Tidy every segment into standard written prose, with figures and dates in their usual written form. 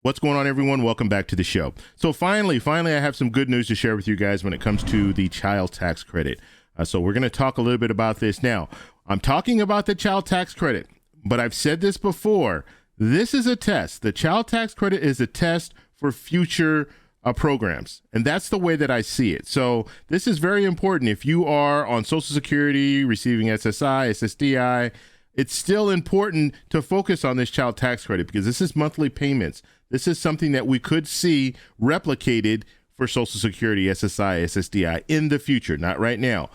What's going on, everyone? Welcome back to the show. So finally, I have some good news to share with you guys when it comes to the child tax credit. So we're going to talk a little bit about this now. I'm talking about the child tax credit, but I've said this before. This is a test. The child tax credit is a test for future programs. And that's the way that I see it. So this is very important. If you are on Social Security, receiving SSI, SSDI, it's still important to focus on this child tax credit because this is monthly payments. This is something that we could see replicated for Social Security, SSI, SSDI in the future, not right now.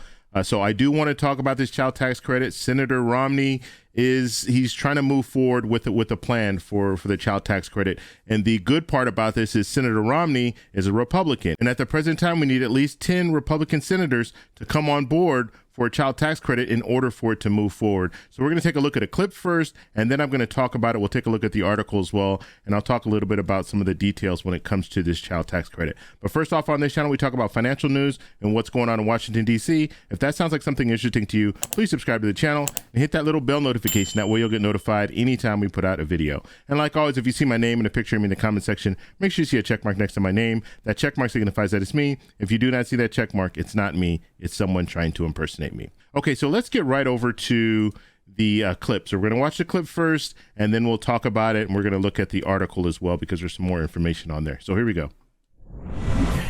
So I do want to talk about this child tax credit. Senator Romney he's trying to move forward with a plan for the child tax credit. And the good part about this is Senator Romney is a Republican. And at the present time, we need at least 10 Republican senators to come on board for a child tax credit in order for it to move forward. So we're going to take a look at a clip first, and then I'm going to talk about it. We'll take a look at the article as well, and I'll talk a little bit about some of the details when it comes to this child tax credit. But first off, on this channel, we talk about financial news and what's going on in Washington, D.C. If that sounds like something interesting to you, please subscribe to the channel and hit that little bell notification. That way you'll get notified anytime we put out a video. And like always, if you see my name and a picture of me in the comment section, make sure you see a check mark next to my name. That check mark signifies that it's me. If you do not see that check mark, it's not me. It's someone trying to impersonate me. Okay, so let's get right over to the clip. So we're going to watch the clip first, and then we'll talk about it, and we're going to look at the article as well because there's some more information on there. So here we go.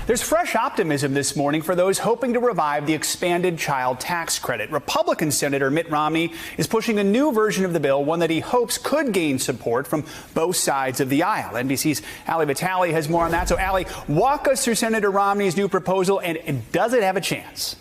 There's fresh optimism this morning for those hoping to revive the expanded child tax credit. Republican Senator Mitt Romney is pushing a new version of the bill, one that he hopes could gain support from both sides of the aisle. NBC's Ali Vitale has more on that. So, Ali, walk us through Senator Romney's new proposal, and does it have a chance?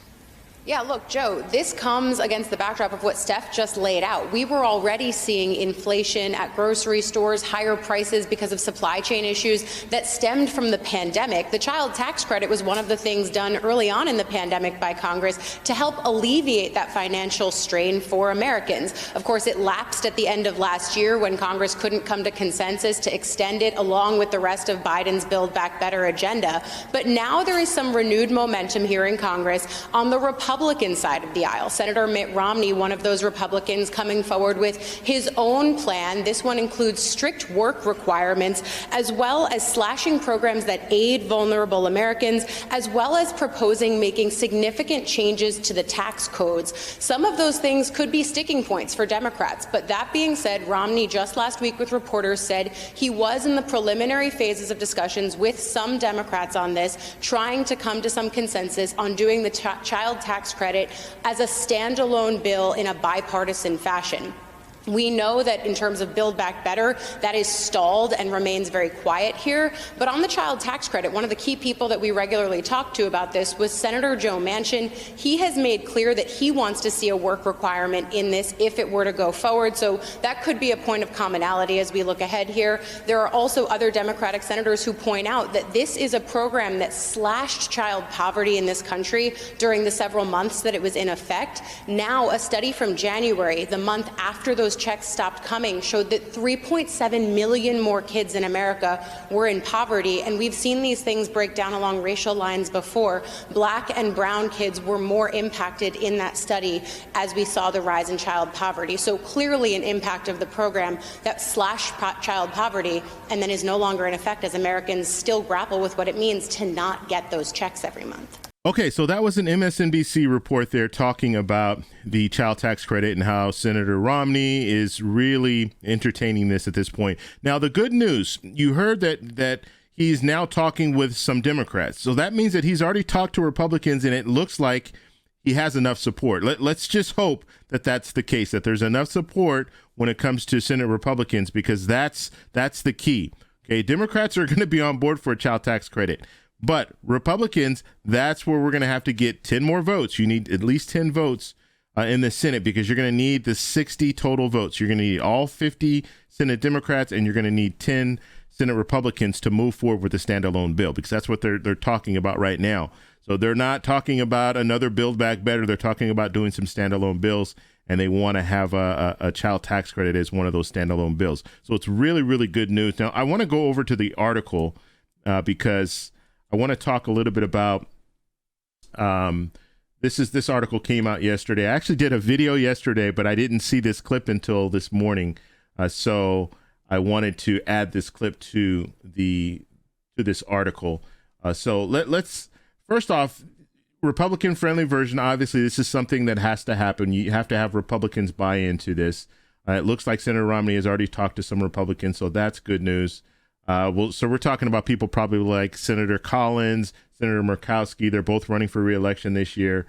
Yeah, look, Joe, this comes against the backdrop of what Steph just laid out. We were already seeing inflation at grocery stores, higher prices because of supply chain issues that stemmed from the pandemic. The child tax credit was one of the things done early on in the pandemic by Congress to help alleviate that financial strain for Americans. Of course, it lapsed at the end of last year when Congress couldn't come to consensus to extend it along with the rest of Biden's Build Back Better agenda. But now there is some renewed momentum here in Congress on the Republican side of the aisle. Senator Mitt Romney, one of those Republicans, coming forward with his own plan. This one includes strict work requirements, as well as slashing programs that aid vulnerable Americans, as well as proposing making significant changes to the tax codes. Some of those things could be sticking points for Democrats. But that being said, Romney just last week with reporters said he was in the preliminary phases of discussions with some Democrats on this, trying to come to some consensus on doing the child tax credit as a standalone bill in a bipartisan fashion. We know that in terms of Build Back Better, that is stalled and remains very quiet here. But on the child tax credit, one of the key people that we regularly talk to about this was Senator Joe Manchin. He has made clear that he wants to see a work requirement in this if it were to go forward. So that could be a point of commonality as we look ahead here. There are also other Democratic senators who point out that this is a program that slashed child poverty in this country during the several months that it was in effect. Now, a study from January, the month after those checks stopped coming, showed that 3.7 million more kids in America were in poverty. And we've seen these things break down along racial lines before. Black and brown kids were more impacted in that study as we saw the rise in child poverty. So clearly an impact of the program that slashed child poverty and then is no longer in effect as Americans still grapple with what it means to not get those checks every month. Okay, so that was an MSNBC report there talking about the child tax credit and how Senator Romney is really entertaining this at this point. Now, the good news, you heard that he's now talking with some Democrats. So that means that he's already talked to Republicans, and it looks like he has enough support. Let's just hope that that's the case, that there's enough support when it comes to Senate Republicans, because that's the key. Okay, Democrats are going to be on board for a child tax credit. But Republicans, that's where we're going to have to get 10 more votes. You need at least 10 votes in the Senate because you're going to need the 60 total votes. You're going to need all 50 Senate Democrats, and you're going to need 10 Senate Republicans to move forward with a standalone bill, because that's what they're talking about right now. So they're not talking about another Build Back Better. They're talking about doing some standalone bills, and they want to have a child tax credit as one of those standalone bills. So it's really, really good news. Now, I want to go over to the article because I want to talk a little bit about this article came out yesterday. I actually did a video yesterday, but I didn't see this clip until this morning. So I wanted to add this clip to this article. So let's first off, Republican friendly version. Obviously, this is something that has to happen. You have to have Republicans buy into this. It looks like Senator Romney has already talked to some Republicans, so that's good news. So we're talking about people probably like Senator Collins, Senator Murkowski. They're both running for re-election this year.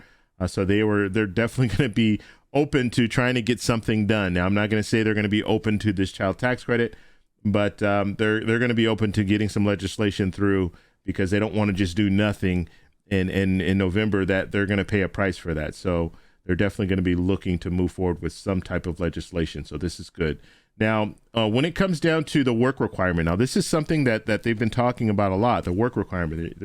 So they're definitely going to be open to trying to get something done. Now, I'm not going to say they're going to be open to this child tax credit, but they're going to be open to getting some legislation through, because they don't want to just do nothing in November, that they're going to pay a price for that. So they're definitely going to be looking to move forward with some type of legislation. So this is good. Now, when it comes down to the work requirement, now this is something that they've been talking about a lot, the work requirement.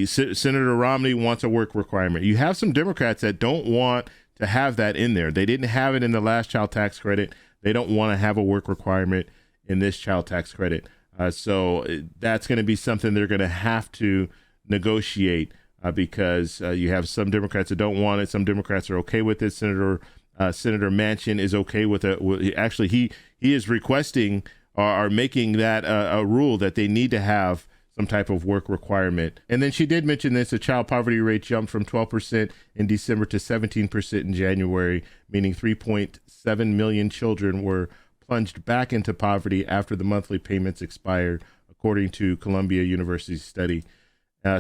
Senator Romney wants a work requirement. You have some Democrats that don't want to have that in there. They didn't have it in the last child tax credit. They don't want to have a work requirement in this child tax credit. So that's going to be something they're going to have to negotiate, because you have some Democrats that don't want it. Some Democrats are okay with it. Senator Manchin is okay with it. Actually, he is requesting or making that a rule that they need to have some type of work requirement. And then she did mention this: the child poverty rate jumped from 12% in December to 17% in January, meaning 3.7 million children were plunged back into poverty after the monthly payments expired, according to Columbia University's study.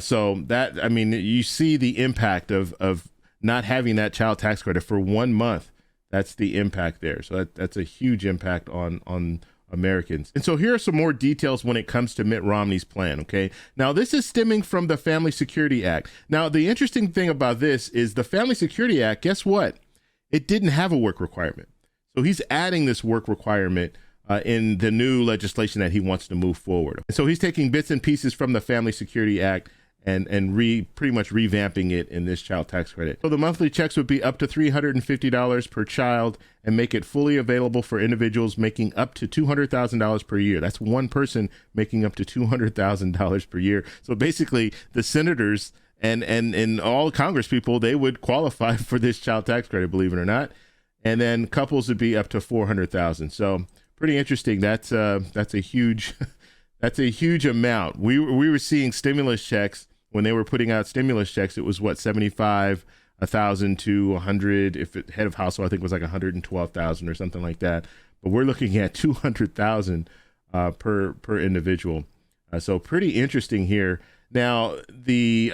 So that, I mean, you see the impact of not having that child tax credit for 1 month. That's the impact there. So that's a huge impact on Americans. And so here are some more details when it comes to Mitt Romney's plan. Okay. Now, this is stemming from the Family Security Act. Now, the interesting thing about this is the Family Security Act, guess what? It didn't have a work requirement. So he's adding this work requirement in the new legislation that he wants to move forward. So he's taking bits and pieces from the Family Security Act and pretty much revamping it in this child tax credit. So the monthly checks would be up to $350 per child and make it fully available for individuals making up to $200,000 per year. That's one person making up to $200,000 per year. So basically, the senators and all Congress people, they would qualify for this child tax credit, believe it or not. And then couples would be up to $400,000. So pretty interesting. That's a huge that's a huge amount. We were seeing stimulus checks when they were putting out stimulus checks. It was what, 75,000 to 100. If it head of household, I think it was like 112,000 or something like that. But we're looking at 200,000 per individual. So pretty interesting here. Now, the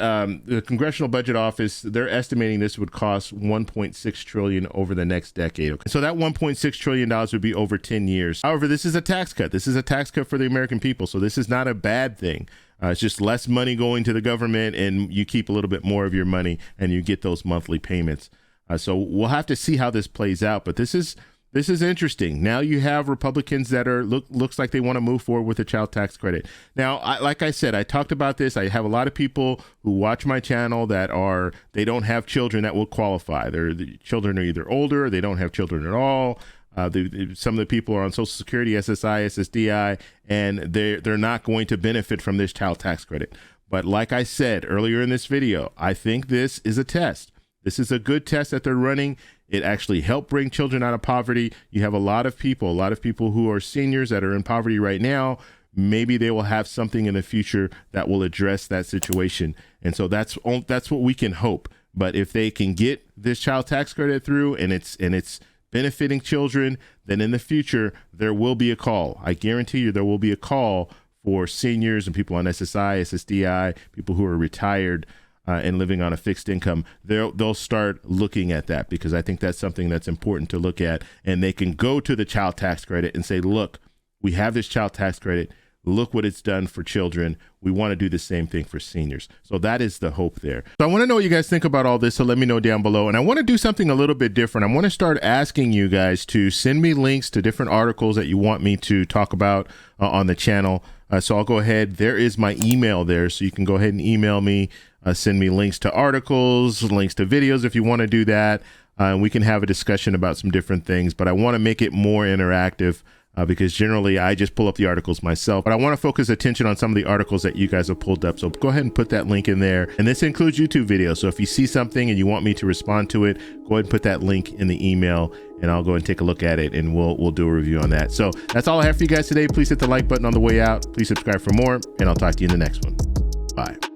Congressional Budget Office, they're estimating this would cost $1.6 trillion over the next decade. Okay. So that $1.6 trillion would be over 10 years. However, this is a tax cut. This is a tax cut for the American people. So this is not a bad thing. It's just less money going to the government, and you keep a little bit more of your money, and you get those monthly payments. So we'll have to see how this plays out. But this is interesting. Now you have Republicans that looks like they want to move forward with a child tax credit. Now, like I said, I talked about this. I have a lot of people who watch my channel they don't have children that will qualify. The children are either older, or they don't have children at all. Some of the people are on Social Security, SSI, SSDI, and they're not going to benefit from this child tax credit. But like I said earlier in this video, I think this is a test. This is a good test that they're running. It actually helped bring children out of poverty. You have a lot of people who are seniors that are in poverty right now. Maybe they will have something in the future that will address that situation. And so that's what we can hope. But if they can get this child tax credit through and it's benefiting children, then in the future, there will be a call. I guarantee you there will be a call for seniors and people on SSI, SSDI, people who are retired, and living on a fixed income. They'll start looking at that, because I think that's something that's important to look at. And they can go to the child tax credit and say, look, we have this child tax credit. Look what it's done for children. We want to do the same thing for seniors. So that is the hope there. So I want to know what you guys think about all this. So let me know down below. And I want to do something a little bit different. I want to start asking you guys to send me links to different articles that you want me to talk about on the channel. So I'll go ahead. There is my email there. So you can go ahead and email me. Send me links to articles, links to videos if you want to do that. We can have a discussion about some different things, but I want to make it more interactive because generally I just pull up the articles myself, but I want to focus attention on some of the articles that you guys have pulled up. So go ahead and put that link in there. And this includes YouTube videos. So if you see something and you want me to respond to it, go ahead and put that link in the email and I'll go and take a look at it and we'll do a review on that. So that's all I have for you guys today. Please hit the like button on the way out. Please subscribe for more and I'll talk to you in the next one. Bye.